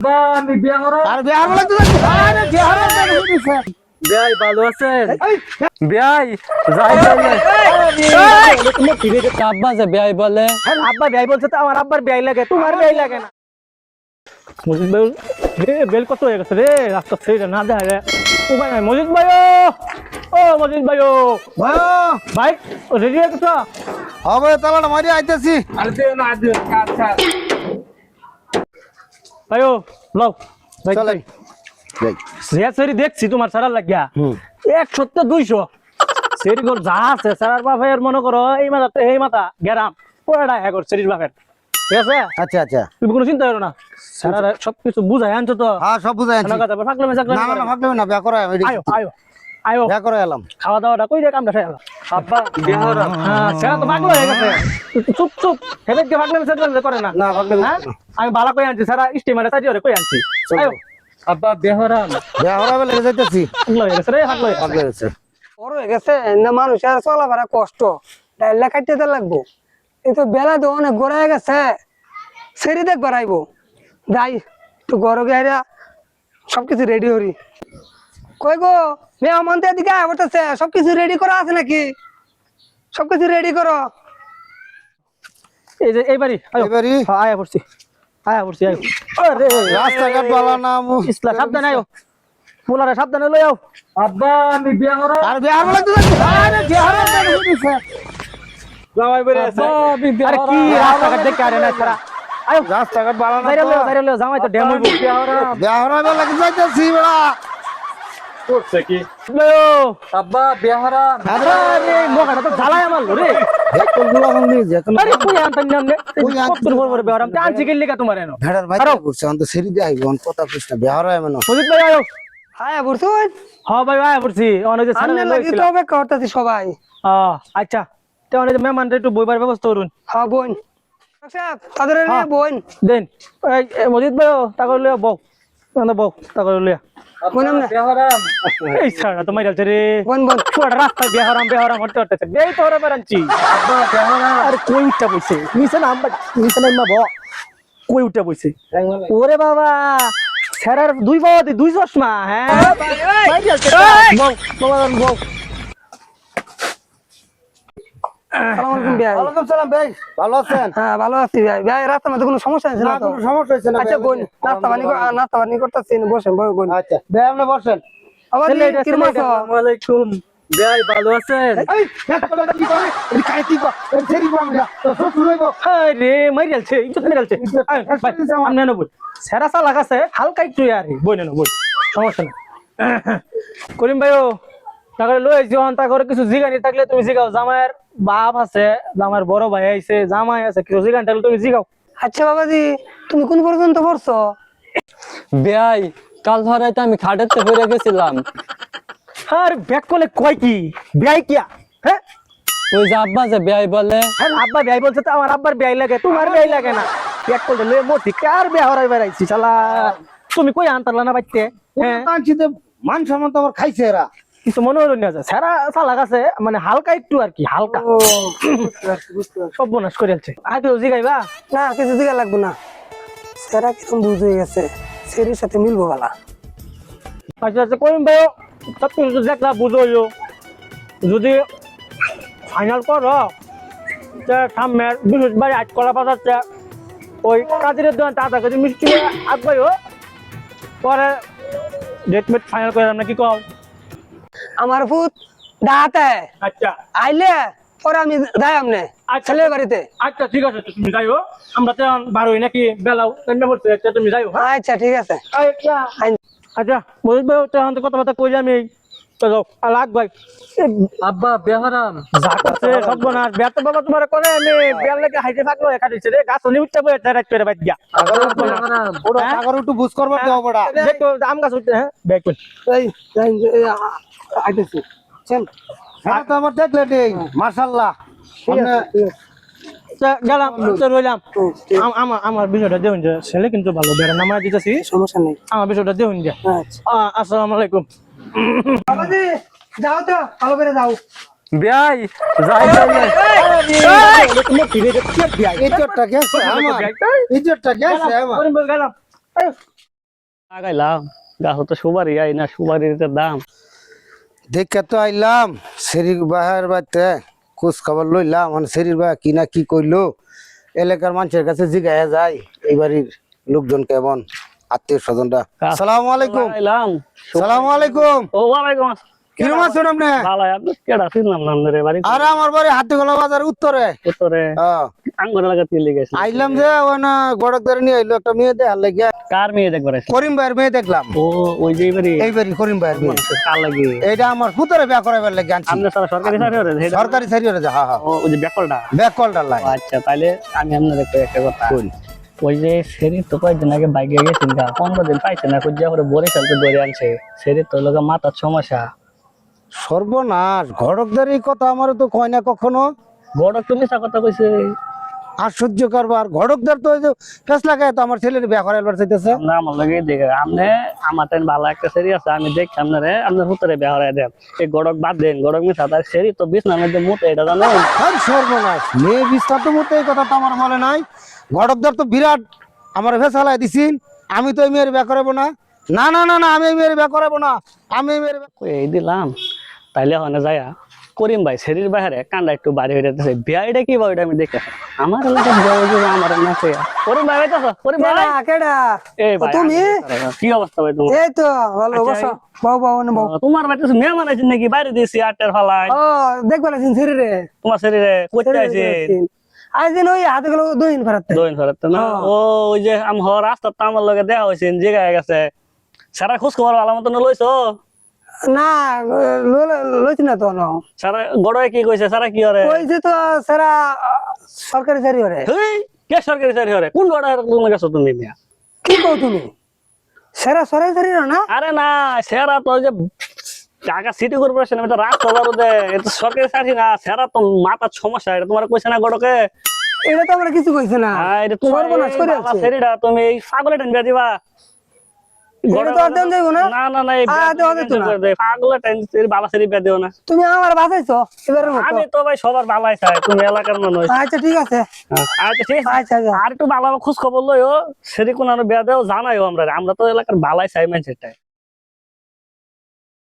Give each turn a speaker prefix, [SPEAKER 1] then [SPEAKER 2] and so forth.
[SPEAKER 1] বা আমি বিয়া করো
[SPEAKER 2] আর বিহার বলে তো আরে বিহার
[SPEAKER 1] বিয়াই ভালো আছেন বিয়াই যাই বলে তুমি কি রে আব্বা যে বিয়াই বলে
[SPEAKER 2] আব্বা বিয়াই বলছে তো আমার আব্বার বিয়াই লাগে তোমার বিয়াই লাগে না মজিদ ভাই রে বেল কত হয়ে গেছে রে রাস্তা ছেড়ে না দেখা রে উপায় নাই মজিদ ভাই ও মজিদ ভাই
[SPEAKER 3] ভাই
[SPEAKER 2] ভাই রেডি হয়ে গেছো
[SPEAKER 3] হবে তাহলে মারি আইতেছি।
[SPEAKER 1] আরে দেও না দেও আচ্ছা
[SPEAKER 2] ভাই লও ভাই
[SPEAKER 3] চলে যাই
[SPEAKER 2] সেরি দেখছি তোমার সারা লাগিয়া 100 সেরি গোল যা আছে সারার বাপের মনে করো এই মাথা এই মাথা গেরাম পুরাটা একর সেরির বাপের ঠিক আছে
[SPEAKER 3] আচ্ছা আচ্ছা
[SPEAKER 2] তুমি কোনো চিন্তা করো না সারা সবকিছু বুঝাই আনছো তো
[SPEAKER 3] হ্যাঁ সব বুঝাই আনছি।
[SPEAKER 2] ফাকলে
[SPEAKER 3] না না ভাবলে না বিয়া করা
[SPEAKER 2] আয়ো আয়ো আয়ো
[SPEAKER 3] বিয়া করে এলাম।
[SPEAKER 2] খাওয়া দাওয়াটা কই রে কামটা শেষ
[SPEAKER 1] আব্বা বিয়া করো
[SPEAKER 2] হ্যাঁ সেটা তো পাগল হয়ে গেছে চুপ চুপ হেবে কে পাগলে মেসেজ করে না
[SPEAKER 3] না ভাবলে
[SPEAKER 2] হ্যাঁ আমি বালা কই আনছি সারা স্টিমারে সাজিয়ে কই আনছি আয়ো
[SPEAKER 1] আব্বা বিয়া করাম
[SPEAKER 3] বিয়া করা বলে যাইতেছি।
[SPEAKER 2] পাগল হয়ে গেছে রে পাগল হয়ে গেছে।
[SPEAKER 3] ভাবলে গেছে
[SPEAKER 4] বড় হয়ে গেছে না মানুষের চলাফেরা কষ্ট ডাইলা কাটতে লাগবো এই তো বেলা তো অনেক গড়ায় গেছে সেরি দেখ বাড়াইবো যাই তো গরো গাইরা সবকিছু রেডি হরি কই গো মেহমান তো এদিকে বলতেছে সবকিছু রেডি করা আছে নাকি সবকিছু রেডি করো
[SPEAKER 2] এই যে এইবারই আয়ো
[SPEAKER 3] এবারই
[SPEAKER 2] হ্যাঁ আয়া পড়ছি আয়া পড়ছি আয়ো আরে
[SPEAKER 3] রাস্তাঘাট ভালো না
[SPEAKER 2] ইসলা সাবধানে আয়ো পোলারে সাবধানে লই আও
[SPEAKER 1] আব্বা আমি বিয়া করো
[SPEAKER 3] আর বিহার বলে তো আরে বিহার
[SPEAKER 1] জামাই বেরে আছে
[SPEAKER 2] আব্বা আমি বিয়া আরে কি রাস্তাঘাট দেখে আরে না ছাড়া আয়ো
[SPEAKER 3] রাস্তাঘাট ভালো না
[SPEAKER 2] যাইরে লও জামাই তো ড্যাম হইবো
[SPEAKER 3] বিয়া করা বলে যাইতেছি বড়া
[SPEAKER 1] করছে কি
[SPEAKER 2] লও
[SPEAKER 1] আব্বা বিয়া করাম
[SPEAKER 2] আরে মোকাটা তো জ্বালায় আমার রে
[SPEAKER 3] দেখো গুলা ভাঙলি যেত
[SPEAKER 2] আরে কই আনতাম নামনে কত বড় বড় বেয়ারাম টানছি গেলি কা তোমার এনো
[SPEAKER 3] ভেড়ার ভাই করছে অন্ত সেরি দিয়ে আইবো কথা কৃষ্ণ বিয়া করা এমন
[SPEAKER 2] মজিদ ভাই আয়ো
[SPEAKER 4] হ্যাঁ বুঝছুন
[SPEAKER 2] হ্যাঁ ভাই আয়া পড়ছি অনেক যে
[SPEAKER 4] সামনে
[SPEAKER 2] সামনে
[SPEAKER 4] লাগি তো অপেক্ষা করতেছি সবাই
[SPEAKER 2] আচ্ছা তো অনেক যে মেহমানদের একটু বইবার ব্যবস্থা করুন
[SPEAKER 4] হ্যাঁ বোন সাহেব তাদের
[SPEAKER 2] হ্যাঁ।
[SPEAKER 4] বোন
[SPEAKER 2] দেন এই মজিদ ভাই তাকর লইয়া বউ বউ তাকর লইয়া
[SPEAKER 4] বোন আমরা
[SPEAKER 1] বিয়া করাম
[SPEAKER 2] এই ছাড়া তো মাইরালছে রে
[SPEAKER 4] বোন বোন
[SPEAKER 2] পুরো রাস্তা বেহারাম হতে হতে বেই তো ওরা বেরানছি
[SPEAKER 1] আব্বা বিয়া করাম
[SPEAKER 2] আরে কই উঠটা বইছে নিচে না আমরা নিচে না মা বউ কই উঠটা বইছে ওরে বাবা সেরার দুই বাবা দুই চশমা হ্যাঁ মাইরালছে বউ বউ
[SPEAKER 4] আসসালামু আলাইকুম ভাই
[SPEAKER 3] ওয়ালাইকুম সালাম ভাই ভালো আছেন?
[SPEAKER 4] হ্যাঁ ভালো আছি ভাই ভাই রাস্তার মধ্যে কোনো সমস্যা আছে
[SPEAKER 3] না
[SPEAKER 4] না তো
[SPEAKER 3] কোনো সমস্যা হইছে না
[SPEAKER 4] আচ্ছা বোন নাস্তা পানি করতেছি বসেন বোন
[SPEAKER 3] আচ্ছা ভাই আপনি বসেন।
[SPEAKER 4] আবার কিরম আছো
[SPEAKER 1] আসসালামু আলাইকুম বিয়াই ভালো আছেন
[SPEAKER 3] এই এক কথা কি করে এই কাই কি কর এই সেরি বাংলা তো শুরু হইবো
[SPEAKER 2] আরে মাইরালছে ইজ্জত মাইরালছে আমনে না বল সেরা সা লাগাছে হালকা একটু আরে বই না বই সমস্যা না করিম ভাইও তাকে লই যখন তা করে কিছু জিগানি থাকলে তুমি জিগাও জামাইয়ের বাপ আছে জামাইয়ের বড় ভাই আছে জামাই আছে কিছু জিগানি থাকলে তুমি জিগাও
[SPEAKER 4] আচ্ছা বাবাজি তুমি কোন পর্যন্ত পড়ছো
[SPEAKER 1] বিয়াই কাল ধরাইতে আমি খাটেতে পড়ে গেছিলাম
[SPEAKER 2] আর ব্যাক করলে কয় কি বিয়াই কিয়া হ্যাঁ
[SPEAKER 1] ওই যে আব্বা যে বিয়াই বলে
[SPEAKER 2] হ্যাঁ আব্বা বিয়াই বলছে তো আমার আব্বার বিয়াই লাগে তোমার বিয়াই লাগে না ব্যাক করলে লই মতি কার বিয়া হরাই বেড়াইছি শালা তুমি কই আনতারলা না বাইতে হ্যাঁ
[SPEAKER 3] কাঞ্চিতে মান সম্মান তো আমার খাইছে এরা
[SPEAKER 2] কিছু মনে হলো না সেরা সালা গাছে মানে হালকা একটু আর কি হালকা সব বনাস করে আছে আগে জিগাইবা
[SPEAKER 4] না কিছু দিকে লাগবে না সেরা কিরম বুঝ হয়ে গেছে সেরির সাথে মিলবো বালা
[SPEAKER 2] আচ্ছা আচ্ছা করিম ভাই সব কিছু দেখলা বুঝো যদি ফাইনাল করো সামনে বৃহস্পতিবার আট কলা বাজাচ্ছে ওই কাজের দোকান আধা কেজি মিষ্টি আসবাইও পরে ডেট মেট ফাইনাল করে আমরা কি কও
[SPEAKER 4] আমার ফুট দাঁতে
[SPEAKER 2] আচ্ছা
[SPEAKER 4] আইলে পরে আমি যাই আমনে ছেলের বাড়িতে
[SPEAKER 2] আচ্ছা ঠিক আছে তুমি যাইও আমরা তো বারোই নাকি বেলাও পড়ছে তুমি যাইও হ্যাঁ
[SPEAKER 4] আচ্ছা ঠিক আছে
[SPEAKER 2] আচ্ছা বলিস ভাই তখন তো কথাবার্তা কই আমি লাগ ভাই
[SPEAKER 1] আব্বা বিয়া করাম
[SPEAKER 2] যাচ্ছে সব না বেত বাবা তোমার করে আমি বেল লাগে হাইতে থাকলো একা দিছে রে গাছ নি উঠতে বই রাত করে বাদ দিয়া
[SPEAKER 1] বিয়া করাম
[SPEAKER 3] ওরা সাগর একটু বুঝ করবার দাও বড়া
[SPEAKER 2] দেখো আম গাছ উঠতে হ্যাঁ ব্যাক কর
[SPEAKER 4] এই আইতেছি চল
[SPEAKER 3] হ্যাঁ তো আমার দেখলে নেই মাশাআল্লাহ
[SPEAKER 4] ঠিক আছে
[SPEAKER 2] গেলাম তো রইলাম আমার বিষয়টা দেউন যে ছেলে কিন্তু ভালো বেড়া নামা দিতেছি
[SPEAKER 4] সমস্যা নেই
[SPEAKER 2] আমার বিষয়টা দেউন যে
[SPEAKER 4] আচ্ছা
[SPEAKER 2] আসসালামু আলাইকুম
[SPEAKER 4] বাবাজি যাও তো ভালো করে যাও
[SPEAKER 1] বিয়াই যাই বলে
[SPEAKER 3] ইজ্জতটা গেছে আমার ইজ্জতটা গেছে আমার
[SPEAKER 2] গেলাম
[SPEAKER 1] লাগাইলাম গাছ তো সুপারি আই না সুপারির দাম
[SPEAKER 3] দেখে তো আইলাম শরীর বাহার বাড়তে খোঁজ খবর লইলাম মানে শরীর বাহা কি না কি কইলো এলাকার মানুষের কাছে জিগাইয়া যায় এই বাড়ির লোকজন কেমন আত্মীয় স্বজনরা। সালাম আলাইকুম। সালাম আলাইকুম।
[SPEAKER 1] ও ওয়ালাইকুম
[SPEAKER 3] কিরম আছেন আপনি?
[SPEAKER 1] ভালো আপনি কেডা চিনলাম না আপনারে বাড়ি
[SPEAKER 3] আর আমার বাড়ি হাতিগোলা বাজার উত্তরে।
[SPEAKER 1] উত্তরে আঙ্গুর লাগা তিলে গেছে
[SPEAKER 3] আইলাম যে ওনা গড়ক ধরে নিয়ে আইলো একটা মেয়ে দেখার লাগিয়া।
[SPEAKER 1] কার মেয়ে দেখবার আছে?
[SPEAKER 3] করিম ভাইয়ের মেয়ে দেখলাম।
[SPEAKER 1] ও ওই যে বাড়ি
[SPEAKER 3] এই বাড়ি করিম ভাইয়ের মেয়ে।
[SPEAKER 1] কার লাগি?
[SPEAKER 3] এইটা আমার পুতরে বিয়া করাইবার লাগি আনছি।
[SPEAKER 1] আপনি সারা সরকারি চাকরি করে
[SPEAKER 3] সরকারি চাকরি করে যা। হ্যাঁ হ্যাঁ
[SPEAKER 1] ও ওই যে ব্যাকলটা
[SPEAKER 3] ব্যাকলটার লাই।
[SPEAKER 1] আচ্ছা তাইলে আমি আপনাদের একটা কথা
[SPEAKER 3] কোন
[SPEAKER 1] ওই যে শরীর তো কয়েকদিন আগে বাইকে গেছেন গা 15 দিন পাইছে না খুঁজে করে বরিশালতে ধরে আনছে শরীর তো লোক মাথার সমস্যা
[SPEAKER 3] সর্বনাশ ঘটকদারি কথা আমার তো কয় না কখনো।
[SPEAKER 1] বড় তুমি কথা কইছে
[SPEAKER 3] আশ্চর্য কারবার ঘটকদার তো ওই যে ফেস লাগায় তো আমার ছেলের বিয়া করাইবার চাইতেছে।
[SPEAKER 1] না আমার লগে দেখে আপনি আমার টাইম ভালো একটা সেরি আছে আমি দেখি আপনারে আপনার হুতরে বিয়া হরাই দেন এই গড়ক বাদ দেন গড়ক মিশা তার সেরি তো বিছনার মধ্যে মুতে এটা জানেন
[SPEAKER 3] আর সর্বনাশ মেয়ে বিস্তার তো মতো এই কথা তো আমার মনে নাই। ঘটকদার তো বিরাট আমার ফেসালাই দিছিন আমি তো এই মেয়ের বিয়া করাবো না। না না না না আমি এই মেয়ের বিয়া করাবো না। আমি এই মেয়ের
[SPEAKER 1] এই দিলাম তাইলে হনে যায়া করিম ভাই শরীর বাইরে কান্ডা একটু বাড়ি হয়ে যাচ্ছে বিয়াইটা কি ভাই আমি দেখে আমার এলাকার বিয়া আমার নাচে করিম ভাই হইতাছ করিম ভাই
[SPEAKER 4] কেডা
[SPEAKER 1] এই ভাই
[SPEAKER 4] তুমি
[SPEAKER 1] কি অবস্থা ভাই তোমার?
[SPEAKER 4] এই তো ভালো বসো বাউ বাউ না বাউ
[SPEAKER 1] তোমার বাড়িতে মেহমান আছেন নাকি বাইরে দিয়েছি আটের ফালাই
[SPEAKER 4] ও দেখবা লাগছেন শরীরে
[SPEAKER 1] তোমার শরীরে করতে আছে
[SPEAKER 4] আজ দিন ওই হাতে গেল দুদিন ফেরাতে
[SPEAKER 1] দোইন ফেরত না ও ওই যে আমার রাস্তা তো আমার লগে দেখা হয়েছে জিগায় গেছে সারা খোঁজ খবর ভালো মতন লইছো
[SPEAKER 4] না লইছি না তো না
[SPEAKER 1] সারা গড়ে কি কইছে সারা কি হরে
[SPEAKER 4] কইছে তো সারা সরকারি চাকরি করে
[SPEAKER 1] হেই কে সরকারি চাকরি হরে কোন গড়ে তুমি গেছো তুমি মিয়া
[SPEAKER 4] কি কও তুমি সারা সরকারি চাকরি না
[SPEAKER 1] আরে না সেরা তো ওই যে ঢাকা সিটি কর্পোরেশন এটা রাস্তা বারো দে এটা সরকারি চাকরি না সেরা তো মাথার সমস্যা এটা তোমার কইছে না গড়কে
[SPEAKER 4] এটা তো আমরা কিছু কইছে না
[SPEAKER 1] এটা তোমার
[SPEAKER 4] সর্বনাশ করে আছে
[SPEAKER 1] সেরিডা তুমি এই পাগলে টেন দিবা
[SPEAKER 4] এটা তো আর দেন যাইবো না
[SPEAKER 1] না না না এই পাগলে টেন বাবা সেরি বিয়া দিও না
[SPEAKER 4] তুমি আমার বাঁচাইছো এবারের মতো
[SPEAKER 1] আমি তো ভাই সবার ভালাই চাই তুমি এলাকার মানুষ
[SPEAKER 4] আচ্ছা ঠিক আছে
[SPEAKER 1] আচ্ছা ঠিক আছে
[SPEAKER 4] আচ্ছা আচ্ছা
[SPEAKER 1] আর একটু ভালো খোঁজ খবর লইও সেরি কোন বিয়া দেও জানাইও আমরা তো এলাকার ভালাই চাই মানুষের